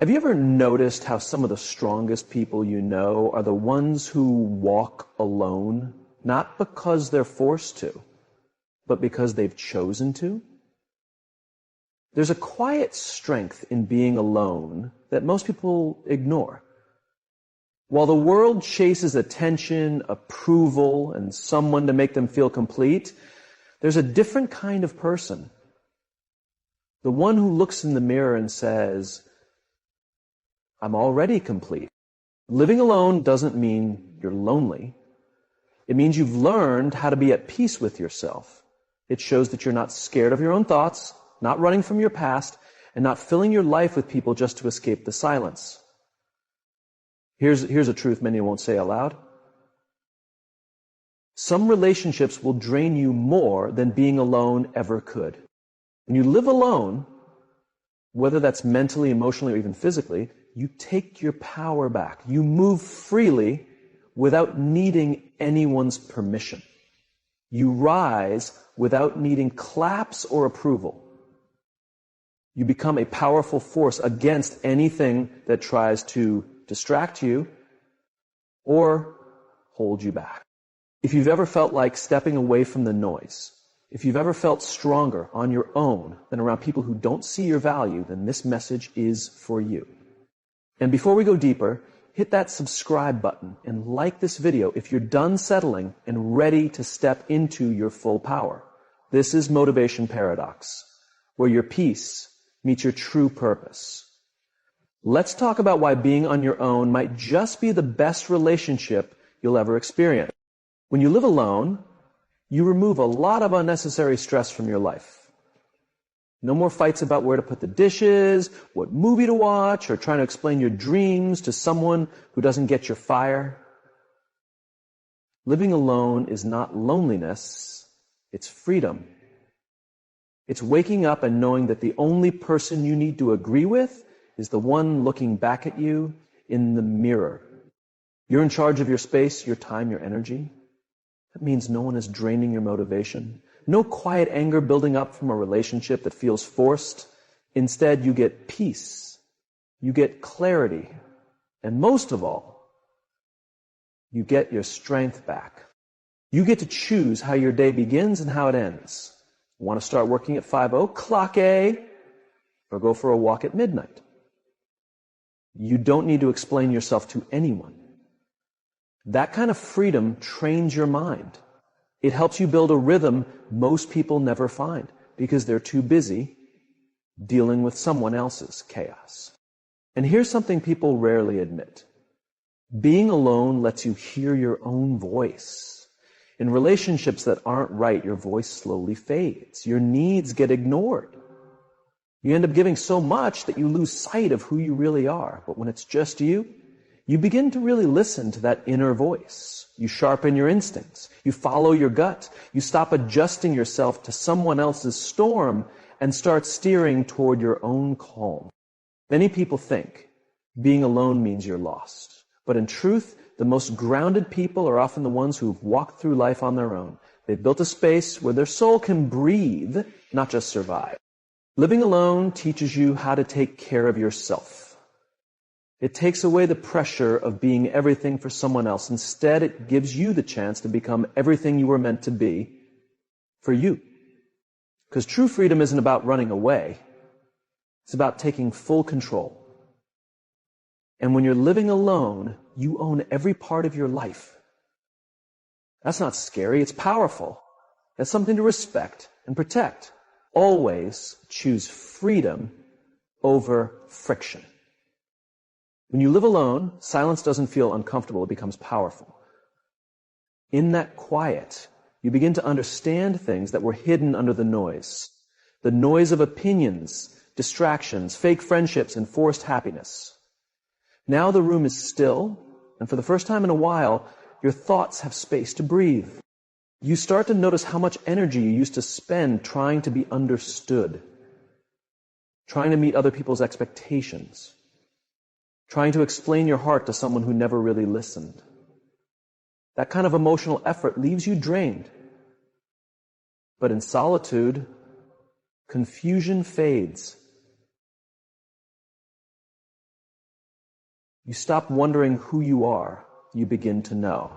Have you ever noticed how some of the strongest people you know are the ones who walk alone, not because they're forced to, but because they've chosen to? There's a quiet strength in being alone that most people ignore. While the world chases attention, approval, and someone to make them feel complete, there's a different kind of person. The one who looks in the mirror and says, I'm already complete. Living alone doesn't mean you're lonely. It means you've learned how to be at peace with yourself. It shows that you're not scared of your own thoughts, not running from your past, and not filling your life with people just to escape the silence. Here's a truth many won't say aloud. Some relationships will drain you more than being alone ever could. When you live alone, whether that's mentally, emotionally, or even physically, you take your power back. You move freely without needing anyone's permission. You rise without needing claps or approval. You become a powerful force against anything that tries to distract you or hold you back. If you've ever felt like stepping away from the noise, if you've ever felt stronger on your own than around people who don't see your value, then this message is for you. And before we go deeper, hit that subscribe button and like this video if you're done settling and ready to step into your full power. This is Motivation Paradox, where your peace meets your true purpose. Let's talk about why being on your own might just be the best relationship you'll ever experience. When you live alone, you remove a lot of unnecessary stress from your life. No more fights about where to put the dishes, what movie to watch, or trying to explain your dreams to someone who doesn't get your fire. Living alone is not loneliness, it's freedom. It's waking up and knowing that the only person you need to agree with is the one looking back at you in the mirror. You're in charge of your space, your time, your energy. That means no one is draining your motivation. No quiet anger building up from a relationship that feels forced. Instead, you get peace. You get clarity. And most of all, you get your strength back. You get to choose how your day begins and how it ends. Want to start working at 5:00, clock A, or go for a walk at midnight. You don't need to explain yourself to anyone. That kind of freedom trains your mind. It helps you build a rhythm most people never find because they're too busy dealing with someone else's chaos. And here's something people rarely admit. Being alone lets you hear your own voice. In relationships that aren't right, your voice slowly fades. Your needs get ignored. You end up giving so much that you lose sight of who you really are. But when it's just you, you begin to really listen to that inner voice. You sharpen your instincts. You follow your gut. You stop adjusting yourself to someone else's storm and start steering toward your own calm. Many people think being alone means you're lost. But in truth, the most grounded people are often the ones who've walked through life on their own. They've built a space where their soul can breathe, not just survive. Living alone teaches you how to take care of yourself. It takes away the pressure of being everything for someone else. Instead, it gives you the chance to become everything you were meant to be for you. Because true freedom isn't about running away. It's about taking full control. And when you're living alone, you own every part of your life. That's not scary, it's powerful. That's something to respect and protect. Always choose freedom over friction. When you live alone, silence doesn't feel uncomfortable, it becomes powerful. In that quiet, you begin to understand things that were hidden under the noise. The noise of opinions, distractions, fake friendships, and forced happiness. Now the room is still, and for the first time in a while, your thoughts have space to breathe. You start to notice how much energy you used to spend trying to be understood, trying to meet other people's expectations, trying to explain your heart to someone who never really listened. That kind of emotional effort leaves you drained. But in solitude, confusion fades. You stop wondering who you are. You begin to know.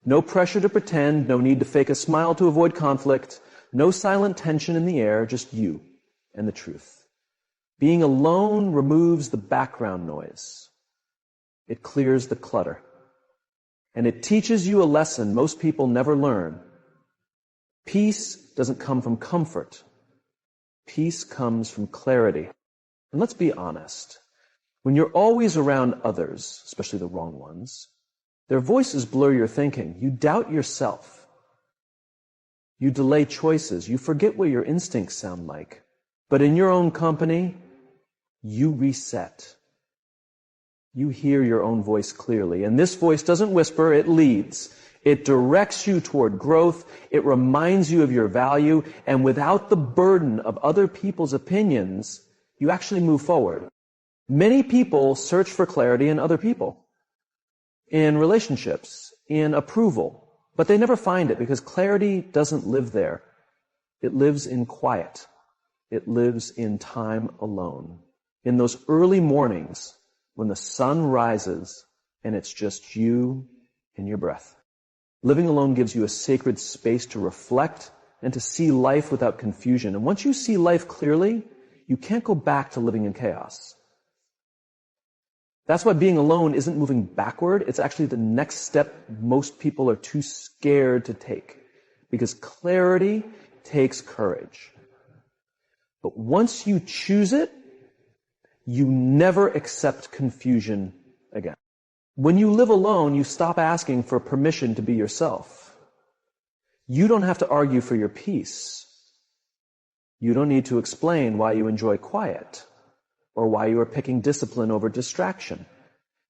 No pressure to pretend, no need to fake a smile to avoid conflict, no silent tension in the air, just you and the truth. Being alone removes the background noise. It clears the clutter. And it teaches you a lesson most people never learn. Peace doesn't come from comfort. Peace comes from clarity. And let's be honest. When you're always around others, especially the wrong ones, their voices blur your thinking. You doubt yourself. You delay choices. You forget what your instincts sound like. But in your own company, you reset. You hear your own voice clearly. And this voice doesn't whisper, it leads. It directs you toward growth. It reminds you of your value. And without the burden of other people's opinions, you actually move forward. Many people search for clarity in other people, in relationships, in approval, but they never find it because clarity doesn't live there. It lives in quiet. It lives in time alone. In those early mornings when the sun rises and it's just you and your breath. Living alone gives you a sacred space to reflect and to see life without confusion. And once you see life clearly, you can't go back to living in chaos. That's why being alone isn't moving backward. It's actually the next step most people are too scared to take. Because clarity takes courage. But once you choose it, you never accept confusion again. When you live alone, you stop asking for permission to be yourself. You don't have to argue for your peace. You don't need to explain why you enjoy quiet or why you are picking discipline over distraction.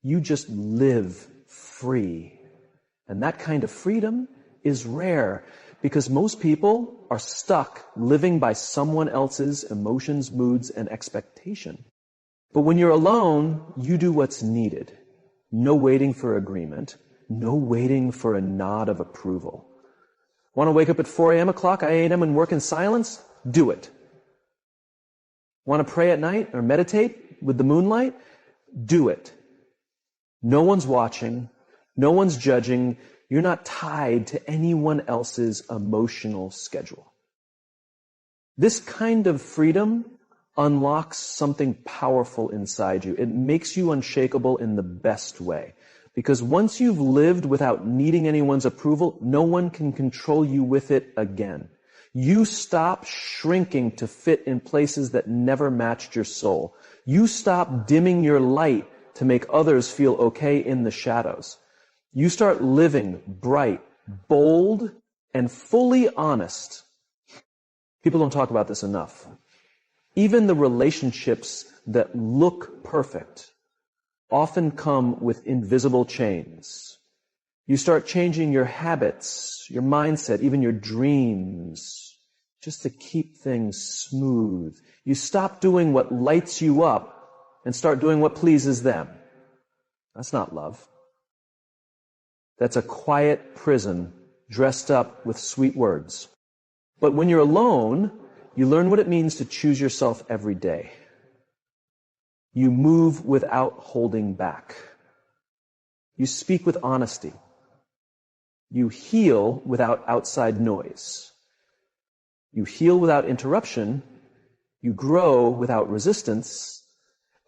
You just live free. And that kind of freedom is rare because most people are stuck living by someone else's emotions, moods, and expectation. But when you're alone, you do what's needed. No waiting for agreement. No waiting for a nod of approval. Want to wake up at 4 a.m., o'clock, 8 a.m. and work in silence? Do it. Want to pray at night or meditate with the moonlight? Do it. No one's watching. No one's judging. You're not tied to anyone else's emotional schedule. This kind of freedom unlocks something powerful inside you. It makes you unshakable in the best way. Because once you've lived without needing anyone's approval, no one can control you with it again. You stop shrinking to fit in places that never matched your soul. You stop dimming your light to make others feel okay in the shadows. You start living bright, bold, and fully honest. People don't talk about this enough. Even the relationships that look perfect often come with invisible chains. You start changing your habits, your mindset, even your dreams, just to keep things smooth. You stop doing what lights you up and start doing what pleases them. That's not love. That's a quiet prison dressed up with sweet words. But when you're alone, you learn what it means to choose yourself every day. You move without holding back. You speak with honesty. You heal without outside noise. You heal without interruption. You grow without resistance.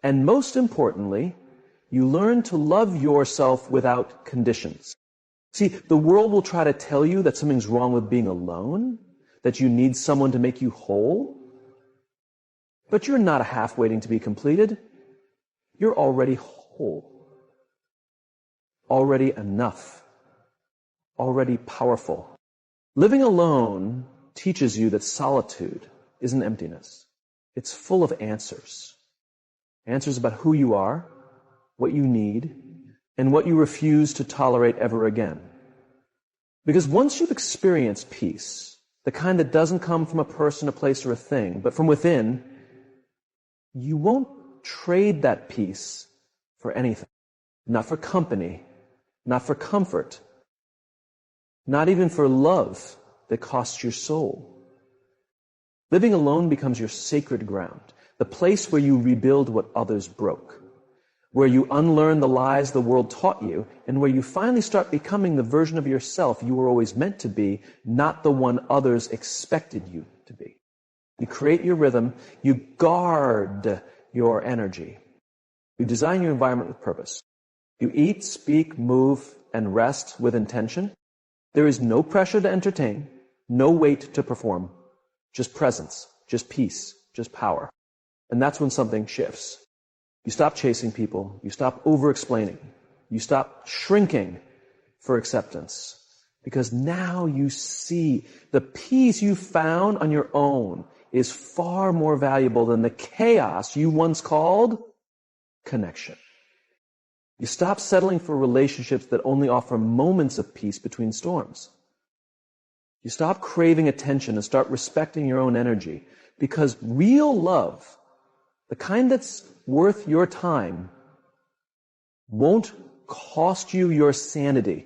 And most importantly, you learn to love yourself without conditions. See, the world will try to tell you that something's wrong with being alone, that you need someone to make you whole. But you're not a half waiting to be completed. You're already whole. Already enough. Already powerful. Living alone teaches you that solitude isn't emptiness. It's full of answers. Answers about who you are, what you need, and what you refuse to tolerate ever again. Because once you've experienced peace, the kind that doesn't come from a person, a place, or a thing, but from within, you won't trade that peace for anything. Not for company, not for comfort, not even for love that costs your soul. Living alone becomes your sacred ground, the place where you rebuild what others broke, where you unlearn the lies the world taught you, and where you finally start becoming the version of yourself you were always meant to be, not the one others expected you to be. You create your rhythm, you guard your energy. You design your environment with purpose. You eat, speak, move, and rest with intention. There is no pressure to entertain, no weight to perform, just presence, just peace, just power. And that's when something shifts. You stop chasing people. You stop over-explaining. You stop shrinking for acceptance. Because now you see the peace you found on your own is far more valuable than the chaos you once called connection. You stop settling for relationships that only offer moments of peace between storms. You stop craving attention and start respecting your own energy. Because real love, the kind that's worth your time, won't cost you your sanity.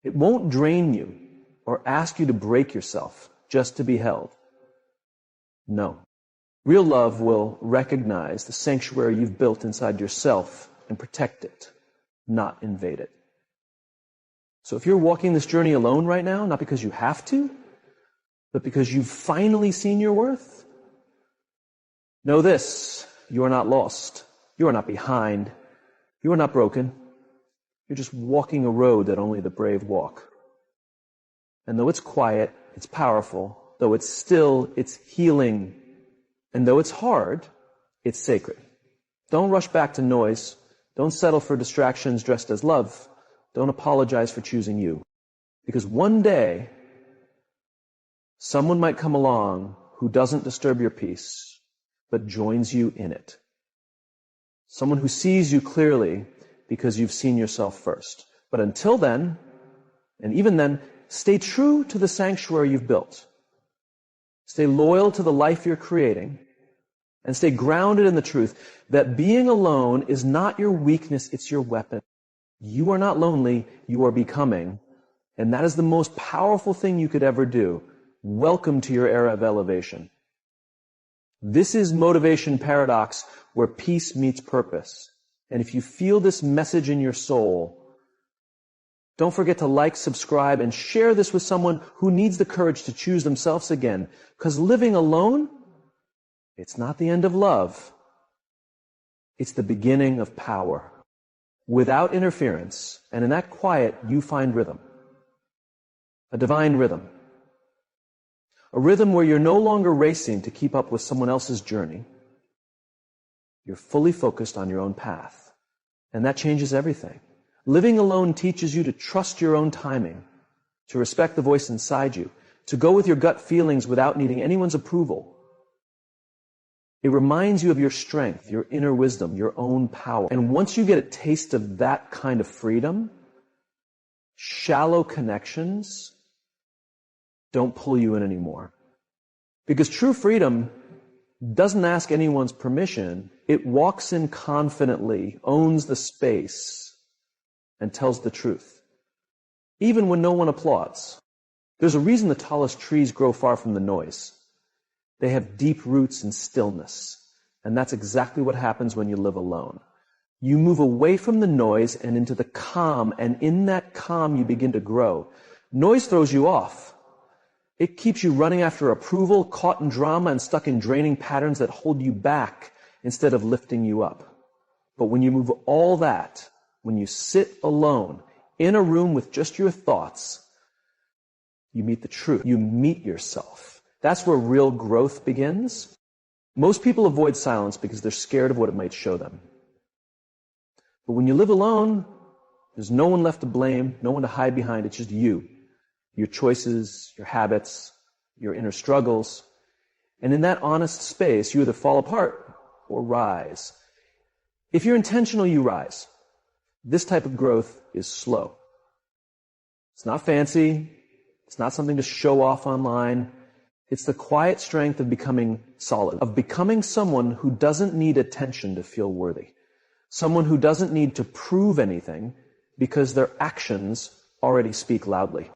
It won't drain you or ask you to break yourself just to be held. No. Real love will recognize the sanctuary you've built inside yourself and protect it, not invade it. So if you're walking this journey alone right now, not because you have to, but because you've finally seen your worth, know this: you are not lost. You are not behind. You are not broken. You're just walking a road that only the brave walk. And though it's quiet, it's powerful. Though it's still, it's healing. And though it's hard, it's sacred. Don't rush back to noise. Don't settle for distractions dressed as love. Don't apologize for choosing you. Because one day, someone might come along who doesn't disturb your peace, but joins you in it. Someone who sees you clearly because you've seen yourself first. But until then, and even then, stay true to the sanctuary you've built. Stay loyal to the life you're creating, and stay grounded in the truth that being alone is not your weakness, it's your weapon. You are not lonely, you are becoming, and that is the most powerful thing you could ever do. Welcome to your era of elevation. This is motivation paradox, where peace meets purpose. And if you feel this message in your soul, don't forget to like, subscribe, and share this with someone who needs the courage to choose themselves again. Because living alone, it's not the end of love. It's the beginning of power. Without interference, and in that quiet, you find rhythm. A divine rhythm. A rhythm where you're no longer racing to keep up with someone else's journey. You're fully focused on your own path. And that changes everything. Living alone teaches you to trust your own timing, to respect the voice inside you, to go with your gut feelings without needing anyone's approval. It reminds you of your strength, your inner wisdom, your own power. And once you get a taste of that kind of freedom, shallow connections don't pull you in anymore. Because true freedom doesn't ask anyone's permission. It walks in confidently, owns the space, and tells the truth, even when no one applauds. There's a reason the tallest trees grow far from the noise. They have deep roots in stillness, and that's exactly what happens when you live alone. You move away from the noise and into the calm, and in that calm you begin to grow. Noise throws you off. It keeps you running after approval, caught in drama, and stuck in draining patterns that hold you back instead of lifting you up. But when you move all that, when you sit alone in a room with just your thoughts, you meet the truth. You meet yourself. That's where real growth begins. Most people avoid silence because they're scared of what it might show them. But when you live alone, there's no one left to blame, no one to hide behind. It's just you, your choices, your habits, your inner struggles. And in that honest space, you either fall apart or rise. If you're intentional, you rise. This type of growth is slow. It's not fancy. It's not something to show off online. It's the quiet strength of becoming solid, of becoming someone who doesn't need attention to feel worthy. Someone who doesn't need to prove anything because their actions already speak loudly.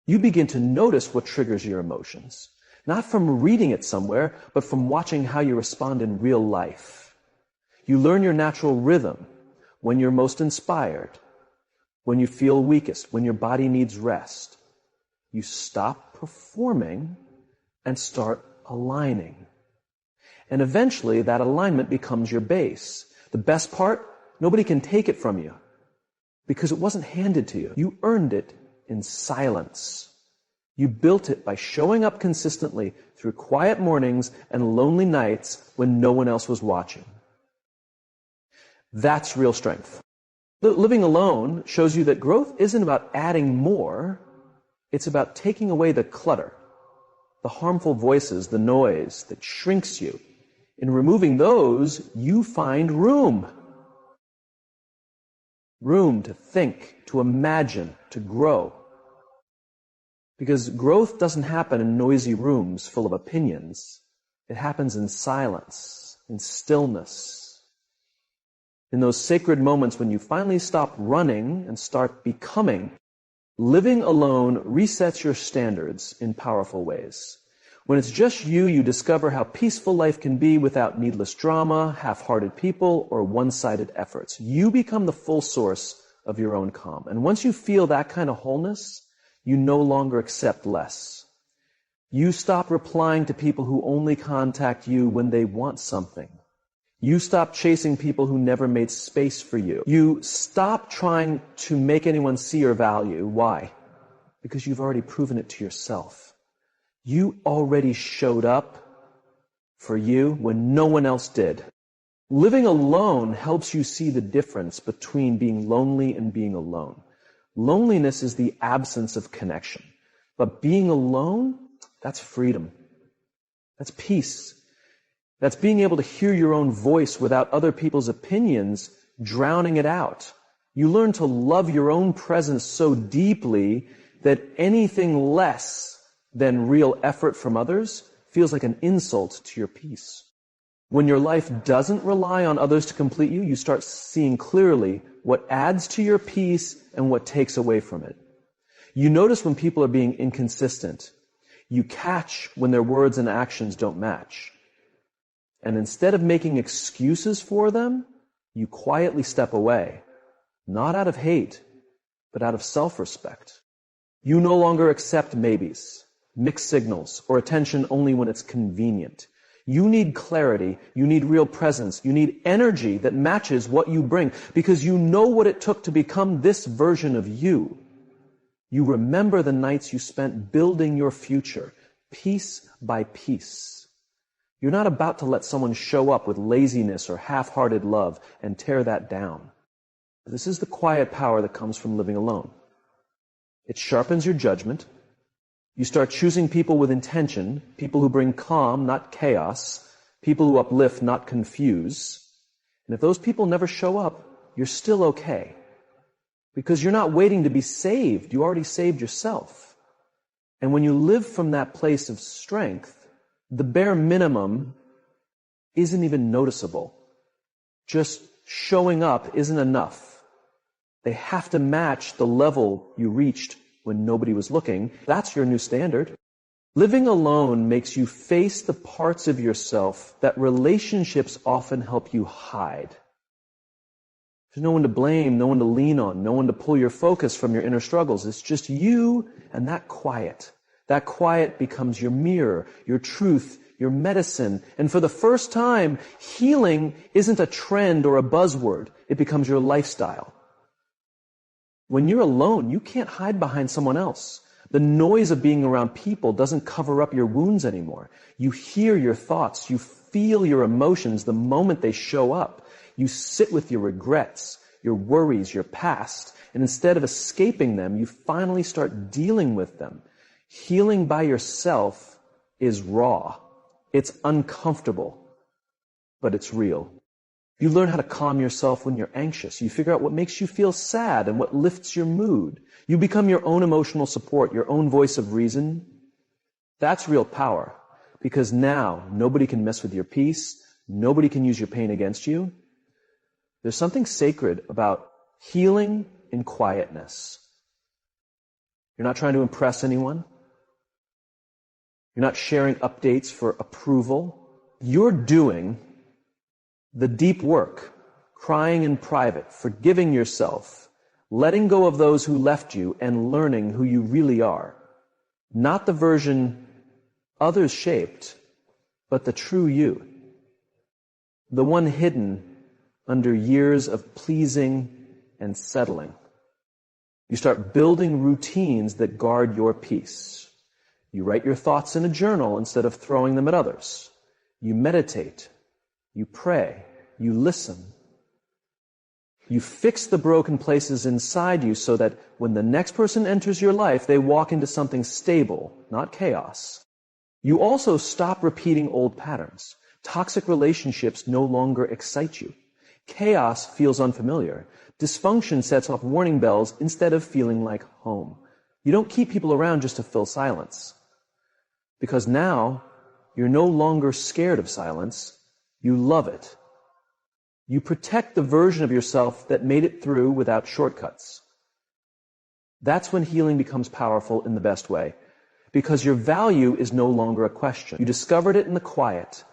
You begin to notice what triggers your emotions, not from reading it somewhere, but from watching how you respond in real life. You learn your natural rhythm, when you're most inspired, when you feel weakest, when your body needs rest. You stop performing and start aligning. And eventually that alignment becomes your base. The best part, nobody can take it from you because it wasn't handed to you. You earned it in silence. You built it by showing up consistently through quiet mornings and lonely nights when no one else was watching. That's real strength. Living alone shows you that growth isn't about adding more. It's about taking away the clutter, the harmful voices, the noise that shrinks you. In removing those, you find room. Room to think, to imagine, to grow. Because growth doesn't happen in noisy rooms full of opinions. It happens in silence, in stillness. In those sacred moments when you finally stop running and start becoming. Living alone resets your standards in powerful ways. When it's just you, you discover how peaceful life can be without needless drama, half-hearted people, or one-sided efforts. You become the full source of your own calm. And once you feel that kind of wholeness, you no longer accept less. You stop replying to people who only contact you when they want something. You stop chasing people who never made space for you. You stop trying to make anyone see your value. Why? Because you've already proven it to yourself. You already showed up for you when no one else did. Living alone helps you see the difference between being lonely and being alone. Loneliness is the absence of connection. But being alone, that's freedom. That's peace. That's being able to hear your own voice without other people's opinions drowning it out. You learn to love your own presence so deeply that anything less than real effort from others feels like an insult to your peace. When your life doesn't rely on others to complete you, you start seeing clearly what adds to your peace and what takes away from it. You notice when people are being inconsistent. You catch when their words and actions don't match. And instead of making excuses for them, you quietly step away. Not out of hate, but out of self-respect. You no longer accept maybes, mixed signals, or attention only when it's convenient. You need clarity, you need real presence, you need energy that matches what you bring, because you know what it took to become this version of you. You remember the nights you spent building your future, piece by piece. You're not about to let someone show up with laziness or half-hearted love and tear that down. This is the quiet power that comes from living alone. It sharpens your judgment. You start choosing people with intention, people who bring calm, not chaos, people who uplift, not confuse. And if those people never show up, you're still okay. Because you're not waiting to be saved. You already saved yourself. And when you live from that place of strength, the bare minimum isn't even noticeable. Just showing up isn't enough. They have to match the level you reached when nobody was looking. That's your new standard. Living alone makes you face the parts of yourself that relationships often help you hide. There's no one to blame, no one to lean on, no one to pull your focus from your inner struggles. It's just you and that quiet. That quiet becomes your mirror, your truth, your medicine. And for the first time, healing isn't a trend or a buzzword. It becomes your lifestyle. When you're alone, you can't hide behind someone else. The noise of being around people doesn't cover up your wounds anymore. You hear your thoughts. You feel your emotions the moment they show up. You sit with your regrets, your worries, your past, and instead of escaping them, you finally start dealing with them. Healing by yourself is raw. It's uncomfortable, but it's real. You learn how to calm yourself when you're anxious. You figure out what makes you feel sad and what lifts your mood. You become your own emotional support, your own voice of reason. That's real power, because now nobody can mess with your peace. Nobody can use your pain against you. There's something sacred about healing in quietness. You're not trying to impress anyone. You're not sharing updates for approval. You're doing The deep work, crying in private, forgiving yourself, letting go of those who left you, and learning who you really are. Not the version others shaped, but the true you. The one hidden under years of pleasing and settling. You start building routines that guard your peace. You write your thoughts in a journal instead of throwing them at others. You meditate. You pray. You listen. You fix the broken places inside you so that when the next person enters your life, they walk into something stable, not chaos. You also stop repeating old patterns. Toxic relationships no longer excite you. Chaos feels unfamiliar. Dysfunction sets off warning bells instead of feeling like home. You don't keep people around just to fill silence. Because now, you're no longer scared of silence. You love it. You protect the version of yourself that made it through without shortcuts. That's when healing becomes powerful in the best way. Because your value is no longer a question. You discovered it in the quiet,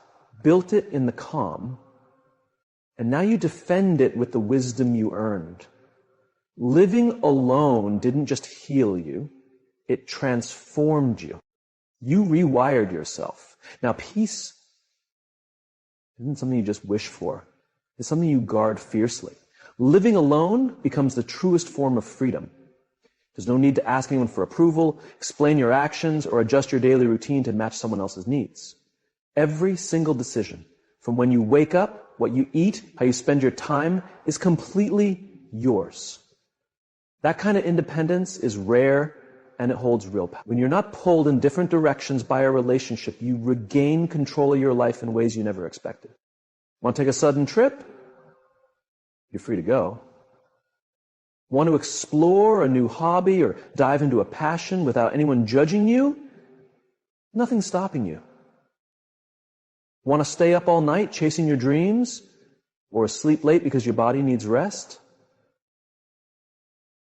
built it in the calm, and now you defend it with the wisdom you earned. Living alone didn't just heal you, it transformed you. You rewired yourself. Now, peace isn't something you just wish for. It's something you guard fiercely. Living alone becomes the truest form of freedom. There's no need to ask anyone for approval, explain your actions, or adjust your daily routine to match someone else's needs. Every single decision, from when you wake up, what you eat, how you spend your time, is completely yours. That kind of independence is rare, and it holds real power. When you're not pulled in different directions by a relationship, you regain control of your life in ways you never expected. Want to take a sudden trip? You're free to go. Want to explore a new hobby or dive into a passion without anyone judging you? Nothing's stopping you. Want to stay up all night chasing your dreams? Or sleep late because your body needs rest?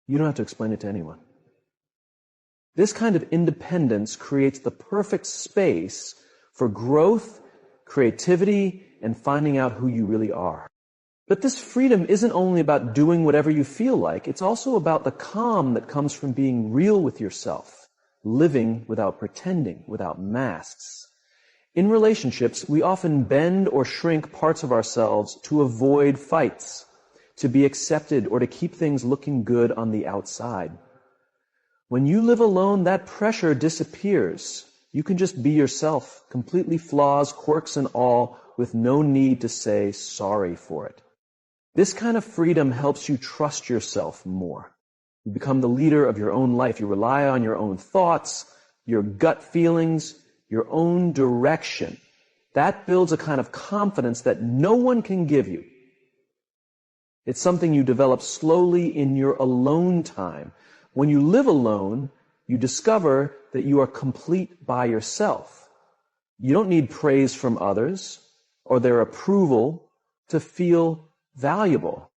You don't have to explain it to anyone. This kind of independence creates the perfect space for growth, creativity, and finding out who you really are. But this freedom isn't only about doing whatever you feel like. It's also about the calm that comes from being real with yourself, living without pretending, without masks. In relationships, we often bend or shrink parts of ourselves to avoid fights, to be accepted, or to keep things looking good on the outside. When you live alone, that pressure disappears. You can just be yourself, completely flaws, quirks, and all, with no need to say sorry for it. This kind of freedom helps you trust yourself more. You become the leader of your own life. You rely on your own thoughts, your gut feelings, your own direction. That builds a kind of confidence that no one can give you. It's something you develop slowly in your alone time. When you live alone, you discover that you are complete by yourself. You don't need praise from others or their approval to feel valuable.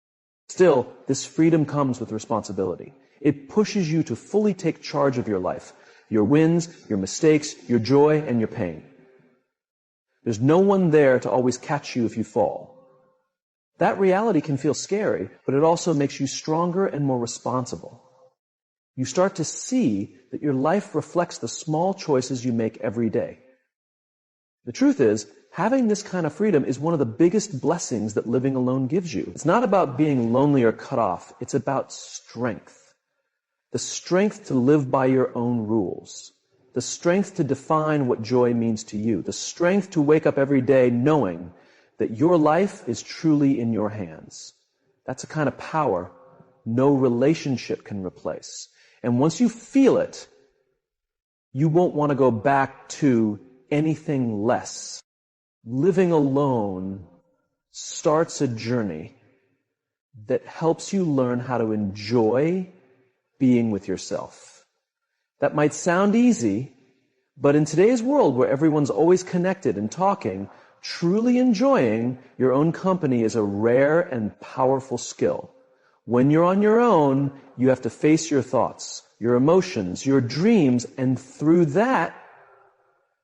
Still, this freedom comes with responsibility. It pushes you to fully take charge of your life, your wins, your mistakes, your joy, and your pain. There's no one there to always catch you if you fall. That reality can feel scary, but it also makes you stronger and more responsible. You start to see that your life reflects the small choices you make every day. The truth is, having this kind of freedom is one of the biggest blessings that living alone gives you. It's not about being lonely or cut off. It's about strength. The strength to live by your own rules. The strength to define what joy means to you. The strength to wake up every day knowing that your life is truly in your hands. That's a kind of power no relationship can replace. And once you feel it, you won't want to go back to anything less. Living alone starts a journey that helps you learn how to enjoy being with yourself. That might sound easy, but in today's world where everyone's always connected and talking, truly enjoying your own company is a rare and powerful skill. When you're on your own, you have to face your thoughts, your emotions, your dreams, and through that,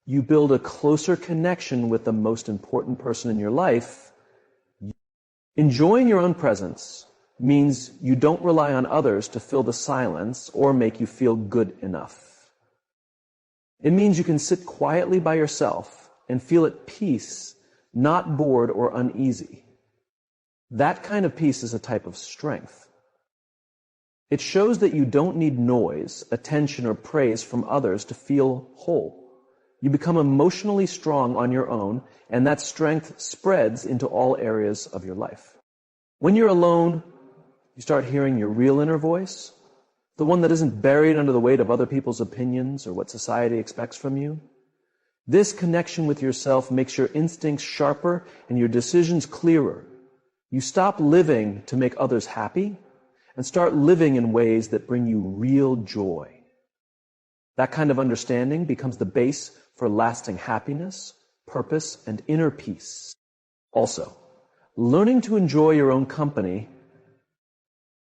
you build a closer connection with the most important person in your life, Enjoying your own presence means you don't rely on others to fill the silence or make you feel good enough. It means you can sit quietly by yourself and feel at peace, not bored or uneasy. That kind of peace is a type of strength. It shows that you don't need noise, attention, or praise from others to feel whole. You become emotionally strong on your own, and that strength spreads into all areas of your life. When you're alone, you start hearing your real inner voice, the one that isn't buried under the weight of other people's opinions or what society expects from you. This connection with yourself makes your instincts sharper and your decisions clearer. You stop living to make others happy and start living in ways that bring you real joy. That kind of understanding becomes the base for lasting happiness, purpose, and inner peace. Also, learning to enjoy your own company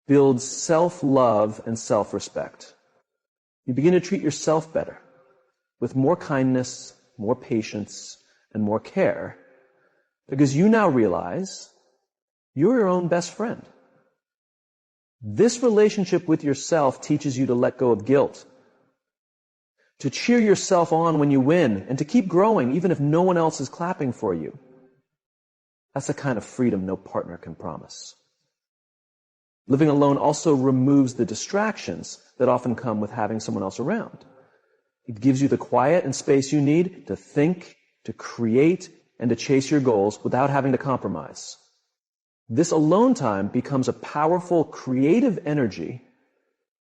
builds self-love and self-respect. You begin to treat yourself better, with more kindness, more patience, and more care, because you now realize you're your own best friend. This relationship with yourself teaches you to let go of guilt, to cheer yourself on when you win, and to keep growing even if no one else is clapping for you. That's the kind of freedom no partner can promise. Living alone also removes the distractions that often come with having someone else around. It gives you the quiet and space you need to think, to create, and to chase your goals without having to compromise. This alone time becomes a powerful creative energy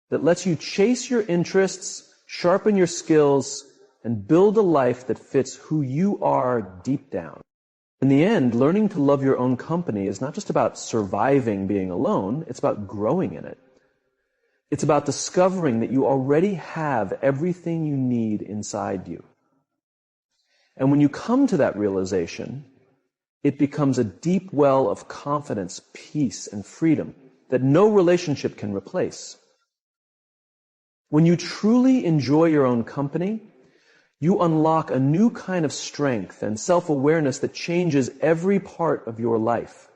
that lets you chase your interests, sharpen your skills, and build a life that fits who you are deep down. In the end, learning to love your own company is not just about surviving being alone, it's about growing in it. It's about discovering that you already have everything you need inside you. And when you come to that realization, it becomes a deep well of confidence, peace, and freedom that no relationship can replace. When you truly enjoy your own company, you unlock a new kind of strength and self-awareness that changes every part of your life.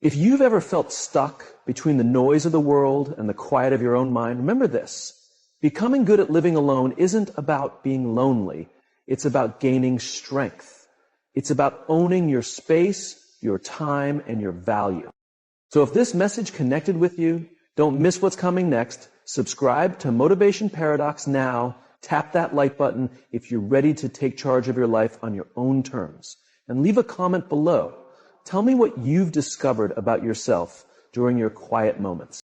If you've ever felt stuck between the noise of the world and the quiet of your own mind, remember this. Becoming good at living alone isn't about being lonely. It's about gaining strength. It's about owning your space, your time, and your value. So if this message connected with you, don't miss what's coming next. Subscribe to Motivation Paradox now. Tap that like button if you're ready to take charge of your life on your own terms. And leave a comment below. Tell me what you've discovered about yourself during your quiet moments.